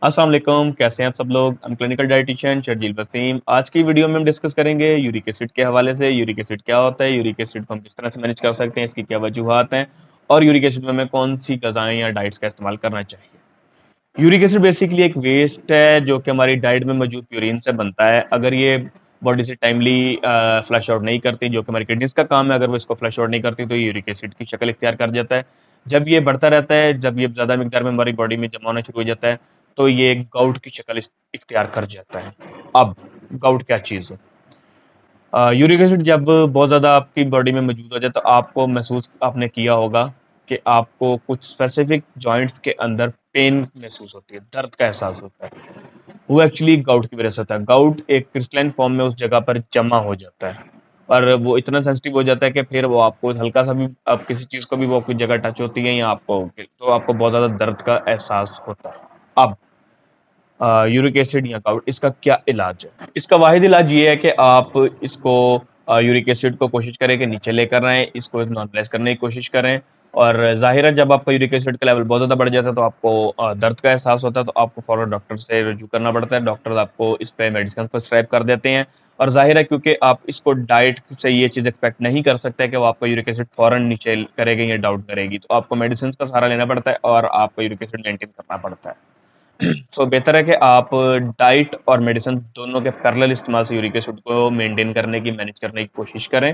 अस्सलाम वालेकुम, कैसे हैं आप सब लोग। I'm clinical dietitian Sharjeel Wasim. आज की वीडियो में हम डिस्कस करेंगे यूरिक एसिड के हवाले से। यूरिक एसिड क्या होता है, यूरिक एसिड को हम किस तरह से मैनेज कर सकते हैं, इसकी क्या वजूहात हैं और यूरिक एसिड में हमें कौन सी गज़ाएँ या डाइट्स का इस्तेमाल करना चाहिए। यूरिक एसिड बेसिकली एक वेस्ट है जो कि हमारी डाइट में मौजूद यूरिन से बनता है। अगर ये बॉडी से टाइमली फ्लश आउट नहीं करती, जो कि हमारी किडनीज का काम है, अगर वो इसको फ्लश आउट नहीं करती तो ये यूरिक एसिड की शक्ल इख्तियार कर जाता है। जब ये बढ़ता रहता है, जब ये ज़्यादा मिकदार में हमारी बॉडी में जमा होना शुरू हो जाता है, तो ये गाउट की शक्ल इख्तियार कर जाता है। अब गाउट क्या चीज़ है? यूरिक एसिड जब बहुत ज़्यादा आपकी बॉडी में मौजूद हो जाए तो आपको महसूस आपने किया होगा कि आपको कुछ स्पेसिफिक जॉइंट्स के अंदर पेन महसूस होती है, दर्द का एहसास होता है। वो एक्चुअली गाउट की वजह से होता है। गाउट एक क्रिस्टलाइन फॉर्म में उस जगह पर जमा हो जाता है और वो इतना सेंसिटिव हो जाता है कि फिर वो आपको हल्का सा भी आप किसी चीज़ को भी वो आपकी जगह टच होती है या आपको तो आपको बहुत ज़्यादा दर्द का एहसास होता है। अब यूरिक एसिड या गाउट इसका क्या इलाज है? इसका वाहिद इलाज ये है कि आप इसको यूरिक एसिड को कोशिश करें कि नीचे लेकर आएँ, इसको नॉर्मलाइज़ करने की कोशिश करें और ज़ाहिर है जब आपका यूरिक एसिड का लेवल बहुत ज़्यादा बढ़ जाता है तो आपको दर्द का एहसास होता है, तो आपको फ़ौरन डॉक्टर से रुजू करना पड़ता है। डॉक्टर आपको इस पे मेडिसिन प्रिस्क्राइब कर देते हैं और ज़ाहिर है क्योंकि आप इसको डाइट से ये चीज़ एक्सपेक्ट नहीं कर सकते कि वो आपका यूरिक एसिड फ़ौरन नीचे करेगी या डाउन करेगी, तो आपको मेडिसिन का सहारा लेना पड़ता है और आपको यूरिक एसिड मेंटेन करना पड़ता है। सो बेहतर है कि आप डाइट और मेडिसिन दोनों के पैरेलल इस्तेमाल से यूरिक एसिड को मेंटेन करने की, मैनेज करने की कोशिश करें।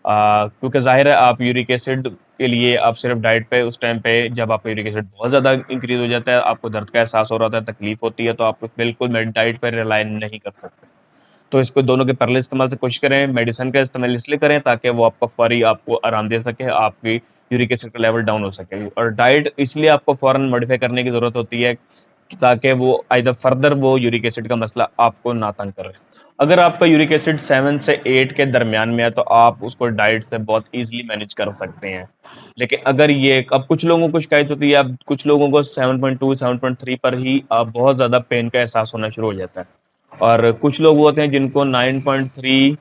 क्योंकि ज़ाहिर है आप यूरिक एसिड के लिए आप सिर्फ डाइट पे उस टाइम पे जब आपका यूरिक एसिड बहुत ज़्यादा इंक्रीज़ हो जाता है, आपको दर्द का एहसास हो रहा होता है, तकलीफ़ होती है, तो आप बिल्कुल डाइट पे रिलाय नहीं कर सकते। तो इसको दोनों के पैरेलल इस्तेमाल से कोशिश करें। मेडिसिन का इस्तेमाल इसलिए करें ताकि वो आपको फ़ौरी आपको आराम दे सके, आपकी यूरिक एसिड का लेवल डाउन हो सके और डाइट इसलिए आपको फ़ौरन मॉडिफ़ाई करने की ज़रूरत होती है ताकि वो आइदर फर्दर वो यूरिक एसिड का मसला आपको ना तंग करे। अगर आपका यूरिक एसिड 7 से 8 के दरमियान में है तो आप उसको डाइट से बहुत ईज़िली मैनेज कर सकते हैं। लेकिन अगर ये अब कुछ लोगों को शिकायत होती है, अब कुछ लोगों को 7.2 7.3 पर ही बहुत ज़्यादा पेन का एहसास होना शुरू हो जाता है और कुछ लोग होते हैं जिनको 9.3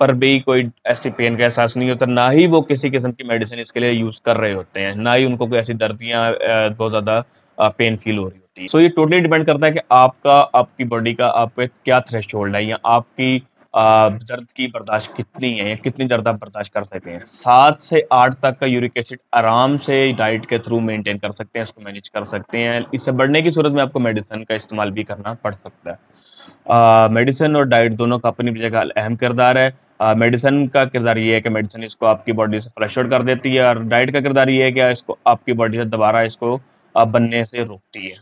पर भी कोई ऐसी पेन का एहसास नहीं होता, ना ही वो किसी किस्म की मेडिसिन इसके लिए यूज़ कर रहे होते हैं, ना ही उनको कोई ऐसी दर्दियाँ बहुत ज़्यादा पेन फ़ील हो रही होती है। सो ये टोटली डिपेंड करता है कि आपकी बॉडी का आप पे क्या थ्रेशोल्ड है या आपकी दर्द की बर्दाश्त कितनी है या कितनी दर्द आप बर्दाश्त कर सकते हैं। 7 से 8 तक का यूरिक एसिड आराम से डाइट के थ्रू मेंटेन कर सकते हैं, इसको मैनेज कर सकते हैं। इससे बढ़ने की सूरत में आपको मेडिसिन का इस्तेमाल भी करना पड़ सकता है। मेडिसिन और डाइट दोनों का अपनी जगह अहम किरदार है। मेडिसिन का किरदार ये है कि मेडिसिन इसको आपकी बॉडी से फ्लश आउट कर देती है और डाइट का किरदार ये है कि इसको आपकी बॉडी से दोबारा इसको बनने से रोकती है।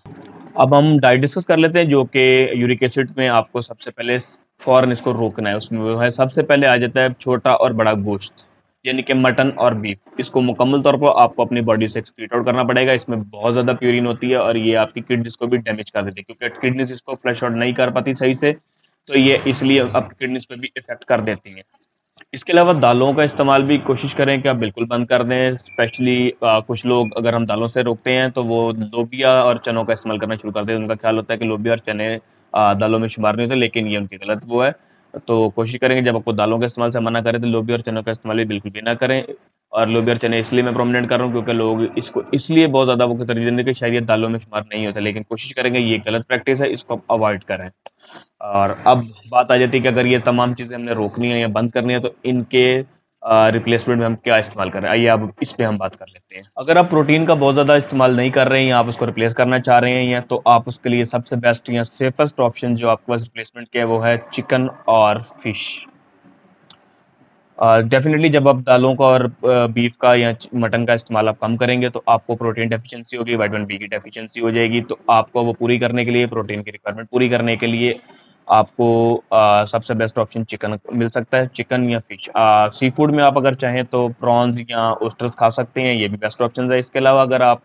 अब हम डाइट डिस्कस कर लेते हैं जो कि यूरिक एसिड में आपको सबसे पहले फ़ौरन इसको रोकना है। उसमें वो है सबसे पहले आ जाता है छोटा और बड़ा गोश्त, यानी कि मटन और बीफ। इसको मुकम्मल तौर पर आपको अपनी बॉडी से एक्सक्रीट आउट करना पड़ेगा। इसमें बहुत ज़्यादा प्यूरिन होती है और ये आपकी किडनीज़ को भी डैमेज कर देती है क्योंकि किडनीज़ इसको फ्लश आउट नहीं कर पाती सही से, तो ये इसलिए आपकी किडनीज़ पे भी इफ़ेक्ट कर देती हैं। इसके अलावा दालों का इस्तेमाल भी कोशिश करें कि आप बिल्कुल बंद कर दें। स्पेशली कुछ लोग अगर हम दालों से रोकते हैं तो वो लोबिया और चनों का इस्तेमाल करना शुरू कर देते हैं। उनका ख्याल होता है कि लोबिया और चने दालों में शुमार नहीं होते, लेकिन ये उनकी गलत वो है। तो कोशिश करेंगे जब आपको दालों के इस्तेमाल से मना करें तो लोबिया और चनों का इस्तेमाल भी बिल्कुल भी ना करें। और लोबिया और चने इसलिए मैं प्रोमिनेंट कर रहा हूँ क्योंकि लोग इसको इसलिए बहुत ज़्यादा वो तरजीह देते हैं कि शायद ये दालों में शुमार नहीं होता, लेकिन कोशिश करेंगे ये गलत प्रैक्टिस है, इसको आप अवॉइड करें। और अब बात आ जाती है कि अगर ये तमाम चीज़ें हमने रोकनी है या बंद करनी है तो इनके रिप्लेसमेंट में हम क्या इस्तेमाल करें? आइए अब इस पे हम बात कर लेते हैं। अगर आप प्रोटीन का बहुत ज़्यादा इस्तेमाल नहीं कर रहे हैं या आप उसको रिप्लेस करना चाह रहे हैं या तो आप उसके लिए सबसे बेस्ट या सेफेस्ट ऑप्शन जो आपके पास रिप्लेसमेंट के है वो है चिकन और फिश। डेफ़िनेटली जब आप दालों का और बीफ का या मटन का इस्तेमाल आप कम करेंगे तो आपको प्रोटीन डेफ़िशिएंसी होगी, विटामिन बी की डेफ़िशिएंसी हो जाएगी, तो आपको वो पूरी करने के लिए प्रोटीन की रिक्वायरमेंट पूरी करने के लिए आपको सबसे बेस्ट ऑप्शन चिकन मिल सकता है, चिकन या फ़िश। सी फूड में आप अगर चाहें तो प्रॉन्स या ऑयस्टर्स खा सकते हैं, ये भी बेस्ट ऑप्शंस है। इसके अलावा अगर आप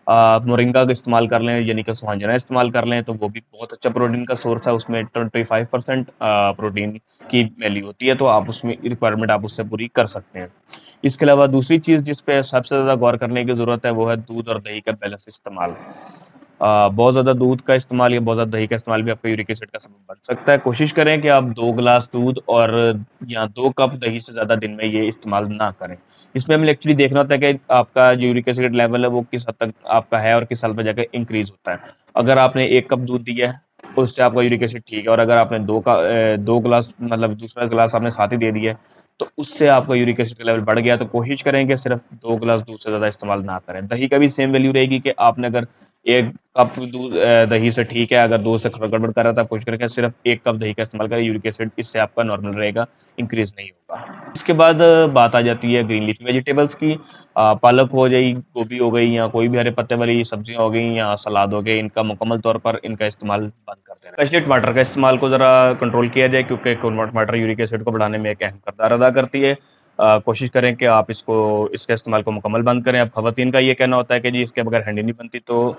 मोरिंगा का इस्तेमाल कर लें यानी कि सुहांजना इस्तेमाल कर लें तो वो भी बहुत अच्छा प्रोटीन का सोर्स है, उसमें 25% प्रोटीन की वैल्यू होती है, तो आप उसमें रिक्वायरमेंट आप उससे पूरी कर सकते हैं। इसके अलावा दूसरी चीज़ जिस पे सबसे ज़्यादा गौर करने की ज़रूरत है वो है दूध और दही का बैलेंस इस्तेमाल। बहुत ज़्यादा दूध का इस्तेमाल या बहुत ज़्यादा दही का इस्तेमाल भी आपका यूरिक एसिड का सबब बन सकता है। कोशिश करें कि आप 2 ग्लास दूध और या 2 कप दही से ज़्यादा दिन में ये इस्तेमाल ना करें। इसमें हमें एक्चुअली देखना होता है कि आपका जो यूरिक एसिड लेवल है वो किस हद तक आपका है और किस साल पे जाके इंक्रीज़ होता है। अगर आपने 1 कप दूध दिया है, उससे आपका यूरिक एसिड ठीक है, और अगर आपने 2 ग्लास मतलब दूसरा ग्लास आपने साथ ही दे दिया है, तो उससे आपका यूरिक एसिड का लेवल बढ़ गया, तो कोशिश करें कि सिर्फ़ 2 ग्लास दूध से ज़्यादा इस्तेमाल ना करें। दही का भी सेम वैल्यू रहेगी कि आपने अगर 1 कप दूध दही से ठीक है, अगर 2 से गड़बड़ कर रहा था, कोशिश करके सिर्फ़ 1 कप दही का इस्तेमाल करें, यूरिक एसिड इससे आपका नॉर्मल रहेगा, इंक्रीज़ नहीं होगा। इसके बाद बात आ जाती है ग्रीन लीफ़ी वेजिटेबल्स की। पालक हो गई, गोभी हो गई, या कोई भी हरे पत्ते वाली सब्जियाँ हो गई या सलाद हो गए, इनका मुकम्मल तौर पर इनका इस्तेमाल बंद कर देना। स्पेशली टमाटर का इस्तेमाल को ज़रा कंट्रोल किया जाए, क्योंकि टमाटर यूरिक एसिड को बढ़ाने में एक अहम किरदार अदा करती है। कोशिश करें कि आप इसके इस्तेमाल को मुकम्मल बंद करें। अब ख़वातीन का ये कहना होता है कि जी इसके बगैर हंडी नहीं बनती, तो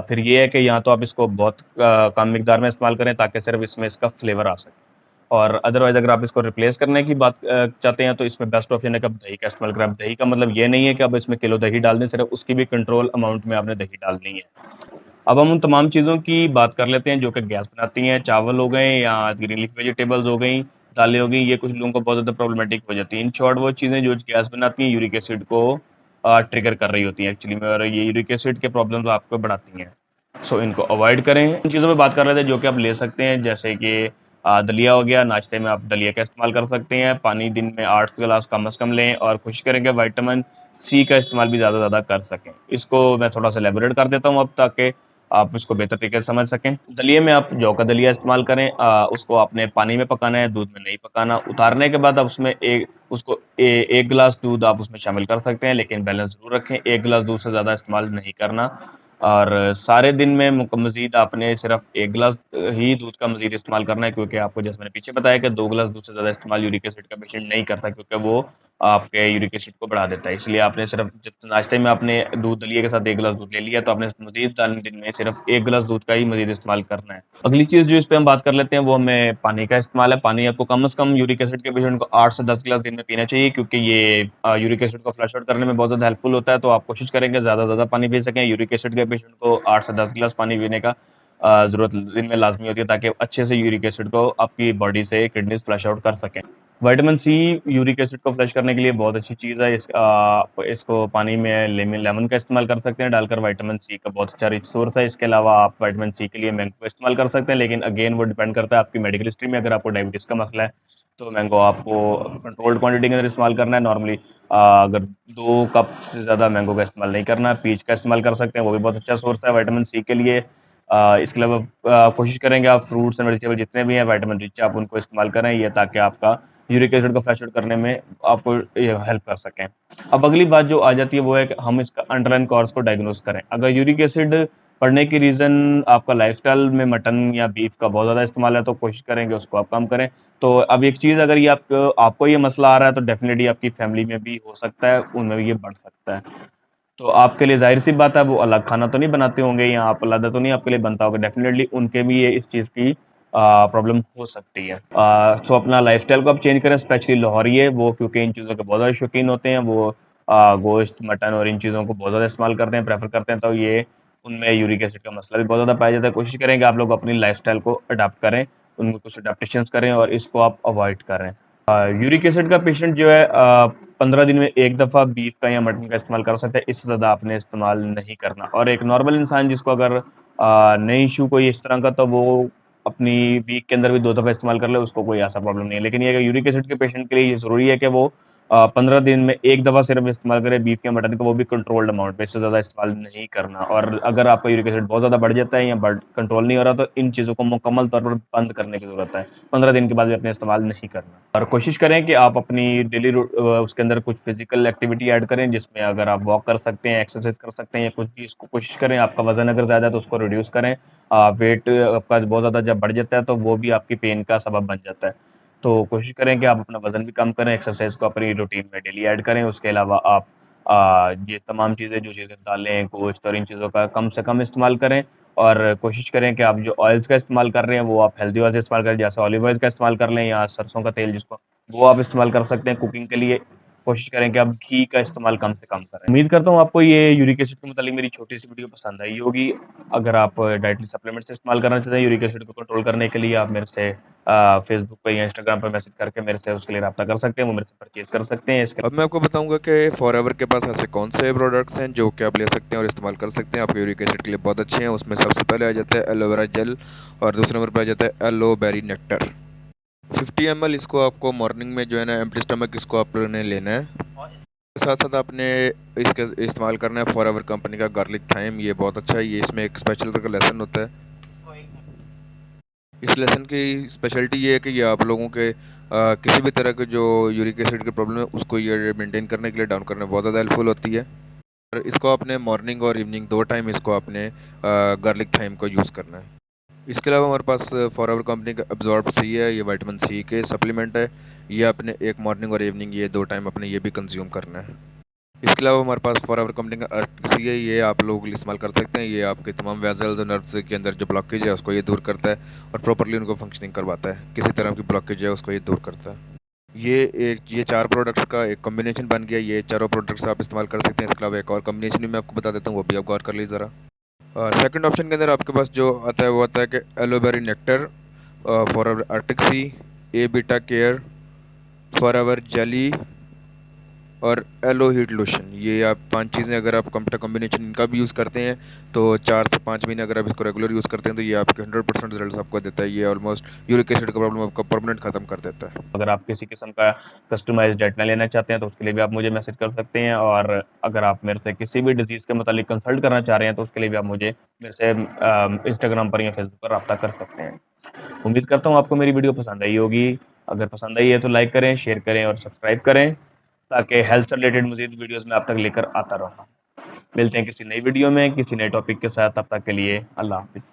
फिर ये है कि या तो आप इसको बहुत कम मिकदार में इस्तेमाल करें ताकि सिर्फ़ इसमें इसका फ्लेवर आ सके। और अदरवाइज़ अगर आप इसको रिप्लेस करने की बात चाहते हैं, तो इसमें बेस्ट ऑप्शन है कि आप दही का इस्तेमाल करें। अब दही का मतलब ये नहीं है कि आप इसमें किलो दही डाल दें, सिर्फ़ उसकी भी कंट्रोल अमाउंट में आपने दही डालनी है। अब हम उन तमाम चीज़ों की बात कर लेते हैं जो कि गैस बनाती हैं। चावल हो गए या ग्रीन लीफ़ी वेजिटेबल्स हो गईं, दालें हो गईं, ये कुछ लोगों को बहुत ज़्यादा प्रॉब्लमैटिक हो जाती हैं। इन शॉर्ट वो चीज़ें जो गैस बनाती हैं, यूरिक एसिड को ट्रिगर कर रही होती हैं एक्चुअली में, और ये यूरिक एसिड के प्रॉब्लम्स आपको बढ़ाती हैं। सो इनको अवॉइड करें। इन चीज़ों पे बात कर रहे थे जो कि आप ले सकते हैं, जैसे कि दलिया हो गया, नाश्ते में आप दलिया का इस्तेमाल कर सकते हैं। पानी दिन में 8 गिलास कम से कम लें, और कोशिश करें कि विटामिन सी का इस्तेमाल भी ज़्यादा से ज़्यादा कर सकें। इसको मैं थोड़ा-सा एलैबोरेट कर देता हूँ अब, ताकि आप इसको बेहतर तरीके से समझ सकें। दलिये में आप जौ का दलिया इस्तेमाल करें। उसको आपने पानी में पकाना है, दूध में नहीं पकाना। उतारने के बाद आप उसमें 1 गिलास दूध आप उसमें शामिल कर सकते हैं, लेकिन बैलेंस ज़रूर रखें। 1 गिलास दूध से ज़्यादा इस्तेमाल नहीं करना, और सारे दिन में मज़ीद आपने सिर्फ़ 1 गिलास ही दूध का मज़ीद इस्तेमाल करना है, क्योंकि आपको जैसे मैंने पीछे बताया कि 2 गिलास दूध से ज़्यादा इस्तेमाल यूरिक एसिड का पेशेंट नहीं करता, क्योंकि वो आपके यूरिक एसिड को बढ़ा देता है। इसलिए आपने सिर्फ़ जब नाश्ते में आपने दूध दलिए के साथ 1 गिलास दूध ले लिया, तो आपने मज़ीद दिन में सिर्फ़ 1 गिलास दूध का ही मज़ीद इस्तेमाल करना है। अगली चीज़ जो इस पे हम बात कर लेते हैं, वो हमें पानी का इस्तेमाल है। पानी आपको कम से कम यूरिक एसिड के पेशेंट को 8 से 10 गिलास दिन में पीना चाहिए, क्योंकि ये यूरिक एसिड को फ्लश आउट करने में बहुत ज़्यादा हेल्पफुल होता है। तो आप कोशिश करेंगे ज़्यादा से ज़्यादा पानी पी सकें। यूरिक एसिड के पेशेंट को 8 से 10 गिलास पानी पीने का ज़रूरत दिन में लाज़मी होती है, ताकि अच्छे से यूरिक एसिड को आपकी बॉडी से किडनीज़ फ्लश आउट कर सकें। विटामिन सी यूरिक एसिड को फ्लश करने के लिए बहुत अच्छी चीज़ है। इसको पानी में लेमन का इस्तेमाल कर सकते हैं डालकर। विटामिन सी का बहुत अच्छा रिच सोर्स है। इसके अलावा आप विटामिन सी के लिए मैंगो का इस्तेमाल कर सकते हैं, लेकिन अगेन वो डिपेंड करता है आपकी मेडिकल हिस्ट्री में। अगर आपको डायबिटीज़ का मसला है, तो मैंगो आपको कंट्रोल्ड क्वांटिटी के अंदर इस्तेमाल करना है। नॉर्मली अगर 2 कप से ज़्यादा मैंगो का इस्तेमाल नहीं करना है। पीच का इस्तेमाल कर सकते हैं, वो भी बहुत अच्छा सोर्स है विटामिन सी के लिए। इसके अलावा कोशिश करेंगे आप फ्रूट्स एंड वेजिटेबल जितने भी हैं विटामिन रिच, आप उनको इस्तेमाल करें, ये ताकि आपका यूरिक एसिड को फ्लश आउट करने में आपको ये हेल्प कर सकें। अब अगली बात जो आ जाती है, वो है कि हम इसका अंडरलाइन कॉज़ को डायग्नोज़ करें। अगर यूरिक एसिड बढ़ने की रीज़न आपका लाइफ़स्टाइल में मटन या बीफ का बहुत ज़्यादा इस्तेमाल है, तो कोशिश करें कि उसको आप कम करें। तो अब एक चीज़, अगर ये आपको ये मसला आ रहा है, तो डेफ़िनिटली आपकी फैमिली में भी हो सकता है, उनमें भी ये बढ़ सकता है। तो आपके लिए ज़ाहिर-सी बात है, वो अलग खाना तो नहीं बनाते होंगे, या आप अलग तो नहीं आपके लिए बनता होगा। डेफ़िनिटली उनके भी ये इस चीज़ की प्रॉब्लम हो सकती है। सो अपना लाइफ़स्टाइल को आप चेंज करें, स्पेशली लाहौरिये, वो क्योंकि इन चीज़ों के बहुत ज़्यादा शौकीन होते हैं। वो गोश्त, मटन और इन चीज़ों को बहुत ज़्यादा इस्तेमाल करते हैं, प्रेफ़र करते हैं, तो ये उनमें यूरिक एसिड का मसला भी बहुत ज़्यादा पाया जाता है। कोशिश करें कि आप लोग अपनी लाइफ़स्टाइल को अडॉप्ट करें, उनमें कुछ एडाप्टेशंस करें और इसको आप अवॉइड करें। यूरिक एसिड का पेशेंट जो है 15 दिन में 1 दफ़ा बीफ का या मटन का इस्तेमाल कर सकता है, इससे ज़्यादा आपने इस्तेमाल नहीं करना। और एक नॉर्मल इंसान जिसको अगर नहीं इश्यू कोई इस तरह का, तो वो अपनी वीक के अंदर भी 2 दफ़ा इस्तेमाल कर ले, उसको कोई ऐसा प्रॉब्लम नहीं है। लेकिन ये यूरिक एसिड के पेशेंट के लिए ये ज़रूरी है कि वो 15 दिन में 1 दफ़ा सिर्फ़ इस्तेमाल करें बीफ या मटन का, वो भी कंट्रोल्ड अमाउंट में, इससे ज़्यादा इस्तेमाल नहीं करना। और अगर आपका यूरिक एसिड बहुत ज़्यादा बढ़ जाता है या कंट्रोल नहीं हो रहा, तो इन चीज़ों को मुकम्मल तौर पर बंद करने की ज़रूरत है। 15 दिन के बाद भी आपने इस्तेमाल नहीं करना। और कोशिश करें कि आप अपनी उसके अंदर कुछ फ़िज़िकल एक्टिविटी ऐड करें, जिसमें अगर आप वॉक कर सकते हैं, एक्सरसाइज़ कर सकते हैं, या कुछ भी, इसको कोशिश करें। आपका वज़न अगर ज़्यादा है, तो उसको रिड्यूस करें। वेट आपका बहुत ज़्यादा जब बढ़ जाता है, तो वो भी आपकी पेन का सबब बन जाता है। तो कोशिश करें कि आप अपना वज़न भी कम करें, एक्सरसाइज़ को अपनी रूटीन में डेली ऐड करें। उसके अलावा आप ये तमाम चीज़ें, जो चीज़ें दालें, गोश्त और इन चीज़ों का कम से कम इस्तेमाल करें, और कोशिश करें कि आप जो ऑयल्स का इस्तेमाल कर रहे हैं, वो आप हेल्दी ऑयल्स इस्तेमाल करें, जैसे ऑलिव ऑयल का इस्तेमाल कर लें, या सरसों का तेल जिसको, वो आप इस्तेमाल कर सकते हैं कुकिंग के लिए। कोशिश करें कि आप घी का इस्तेमाल कम से कम करें। उम्मीद करता हूँ आपको ये यूरिक एसिड के मुतालिक मेरी छोटी-सी वीडियो पसंद आई होगी। अगर आप डाइटरी सप्लीमेंट्स इस्तेमाल करना चाहते हैं यूरिक एसिड को कंट्रोल करने के लिए, आप मेरे से फेसबुक पे या इंस्टाग्राम पे मैसेज करके मेरे से उसके लिए राब्ता कर सकते हैं, वो मेरे से परचेज़ कर सकते हैं। इसके अब मैं आपको बताऊंगा कि फॉरएवर के पास ऐसे कौन से प्रोडक्ट्स हैं जो कि आप ले सकते हैं और इस्तेमाल कर सकते हैं, आपके यूरिक एसिड के लिए बहुत अच्छे हैं। उसमें सबसे पहले आ जाता है एलोवेरा जेल और दूसरे नंबर पर आ जाता है एलोबेरी नेक्टर। 50 ml इसको आपको मॉर्निंग में जो है ना एम्प्टी स्टमक इसको आपने लेना है। साथ साथ आपने इसके इस्तेमाल करना है फॉरएवर कंपनी का गार्लिक थाइम। ये बहुत अच्छा है, ये इसमें एक स्पेशल का लेसन होता है। इस लेसन की स्पेशलिटी ये है कि ये आप लोगों के किसी भी तरह के जो यूरिक एसिड की प्रॉब्लम है उसको ये मेंटेन करने के लिए, डाउन करने में बहुत ज़्यादा हेल्पफुल होती है। और इसको आपने मॉर्निंग और इवनिंग दो टाइम इसको आपने गार्लिक थाइम को यूज़ करना है। इसके अलावा हमारे पास फॉरएवर कंपनी का अब्जॉर्ब सी है, ये विटामिन सी के सप्लीमेंट है। ये आपने एक मॉर्निंग और इवनिंग ये दो टाइम अपने ये भी कंज्यूम करना है। इसके अलावा हमारे पास फॉरएवर कंपनी का अर्टिक्सी है, ये आप लोग इस्तेमाल कर सकते हैं। ये आपके तमाम वेजल्स और नर्व्स के अंदर जो ब्लॉकेज है उसको ये दूर करता है और प्रॉपरली उनको फंक्शनिंग करवाता है। किसी तरह की ब्लॉकेज है उसको ये दूर करता है। ये चार प्रोडक्ट्स का एक कॉम्बिनेशन बन गया। ये चारों प्रोडक्ट्स आप इस्तेमाल कर सकते हैं। इसके अलावा एक और कॉम्बिनेशन भी मैं आपको बता देता हूँ, वो भी आप गौर कर लीजिए ज़रा। सेकंड ऑप्शन के अंदर आपके पास जो आता है वो आता है कि एलोबेरी नेक्टर, फॉरएवर अर्टिक्सी, ए बीटा केयर, फॉरएवर जेली और एलो हीट लोशन। ये आप पांच चीज़ें अगर आप कॉम्बिनेशन इनका भी यूज़ करते हैं तो 4 से 5 महीने अगर आप इसको रेगुलर यूज़ करते हैं तो ये आपके 100% रिजल्ट आपको देता है। ये ऑलमोस्ट यूरिक एसिड का प्रॉब्लम आपका परमानेंट ख़त्म कर देता है। अगर आप किसी किस्म का कस्टमाइज्ड डाइट लेना चाहते हैं तो उसके लिए भी आप मुझे मैसेज कर सकते हैं, और अगर आप मेरे से किसी भी डिजीज़ के मुतालिक कंसल्ट करना चाह रहे हैं तो उसके लिए भी आप मुझे मेरे से इंस्टाग्राम पर या फेसबुक पर राब्ता कर सकते हैं। उम्मीद करता हूँ आपको मेरी वीडियो पसंद आई होगी। अगर पसंद आई है तो लाइक करें, शेयर करें और सब्सक्राइब करें, ताकि हेल्थ से रिलेटेड मज़ीद वीडियोज़ मैं आप तक लेकर आता रहूँ। मिलते हैं किसी नई वीडियो में, किसी नए टॉपिक के साथ। तब तक के लिए अल्लाह हाफ़िज़।